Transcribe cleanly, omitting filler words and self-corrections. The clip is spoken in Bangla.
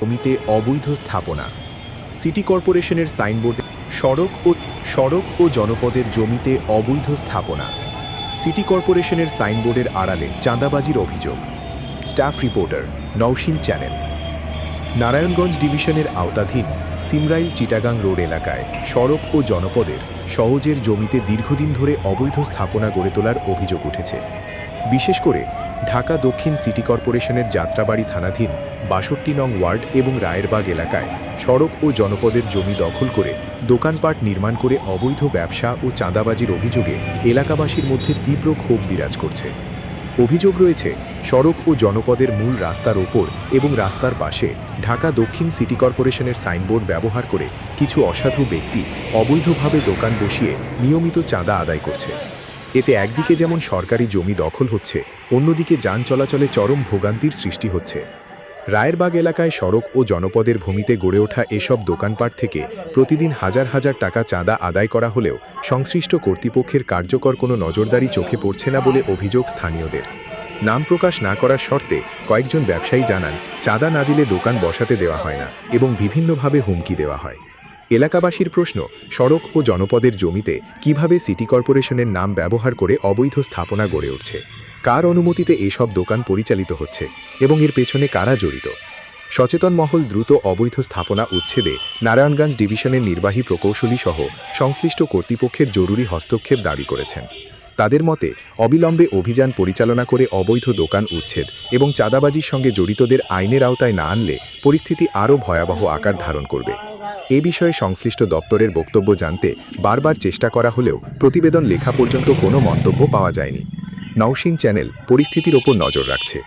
জমিতে অবৈধ স্থাপনা। সিটি কর্পোরেশনের সাইনবোর্ড। সড়ক ও জনপদের জমিতে অবৈধ স্থাপনা। সিটি কর্পোরেশনের সাইনবোর্ডের আড়ালে চাঁদাবাজির অভিযোগ। Staff reporter, Nowshin channel. Narayanganj ডিভিশনের আওতাধীন সিমরাইল চিটাগাং রোড এলাকায় সড়ক ও জনপদের সহজের জমিতে দীর্ঘদিন ধরে অবৈধ স্থাপনা গড়ে তোলার অভিযোগ উঠেছে। বিশেষ করে ঢাকা দক্ষিণ সিটি কর্পোরেশনের যাত্রাবাড়ি থানাধীন ৬২ নং ওয়ার্ড এবং রায়েরবাগ এলাকায় সড়ক ও জনপদের জমি দখল করে দোকানপাট নির্মাণ করে অবৈধ ব্যবসা ও চাঁদাবাজির অভিযোগে এলাকাবাসীর মধ্যে তীব্র ক্ষোভ বিরাজ করছে। অভিযোগ রয়েছে, সড়ক ও জনপদের মূল রাস্তার ওপর এবং রাস্তার পাশে ঢাকা দক্ষিণ সিটি কর্পোরেশনের সাইনবোর্ড ব্যবহার করে কিছু অসাধু ব্যক্তি অবৈধভাবে দোকান বসিয়ে নিয়মিত চাঁদা আদায় করছে। এতে একদিকে যেমন সরকারি জমি দখল হচ্ছে, অন্যদিকে যান চলাচলে চরম ভোগান্তির সৃষ্টি হচ্ছে। রায়েরবাগ এলাকায় সড়ক ও জনপদের ভূমিতে গড়ে ওঠা এসব দোকানপাট থেকে প্রতিদিন হাজার হাজার টাকা চাঁদা আদায় করা হলেও সংশ্লিষ্ট কর্তৃপক্ষের কার্যকর কোনো নজরদারি চোখে পড়ছে না বলে অভিযোগ স্থানীয়দের। নাম প্রকাশ না করার শর্তে কয়েকজন ব্যবসায়ী জানান, চাঁদা না দিলে দোকান বসাতে দেওয়া হয় না এবং বিভিন্নভাবে হুমকি দেওয়া হয়। এলাকাবাসীর প্রশ্ন, সড়ক ও জনপদের জমিতে কিভাবে সিটি কর্পোরেশনের নাম ব্যবহার করে অবৈধ স্থাপনা গড়ে উঠছে, কার অনুমতিতে এসব দোকান পরিচালিত হচ্ছে এবং এর পেছনে কারা জড়িত। সচেতন মহল দ্রুত অবৈধ স্থাপনা উচ্ছেদে নারায়ণগঞ্জ ডিভিশনের নির্বাহী প্রকৌশলী সহ সংশ্লিষ্ট কর্তৃপক্ষের জরুরি হস্তক্ষেপ দাবি করেছেন। তাদের মতে, অবিলম্বে অভিযান পরিচালনা করে অবৈধ দোকান উচ্ছেদ এবং চাঁদাবাজির সঙ্গে জড়িতদের আইনের আওতায় না আনলে পরিস্থিতি আরও ভয়াবহ আকার ধারণ করবে। এ বিষয়ে সংশ্লিষ্ট দপ্তরের বক্তব্য জানতে বারবার চেষ্টা করা হলেও প্রতিবেদন লেখা পর্যন্ত কোনো মন্তব্য পাওয়া যায়নি। নওশিন চ্যানেল পরিস্থিতির ওপর নজর রাখছে।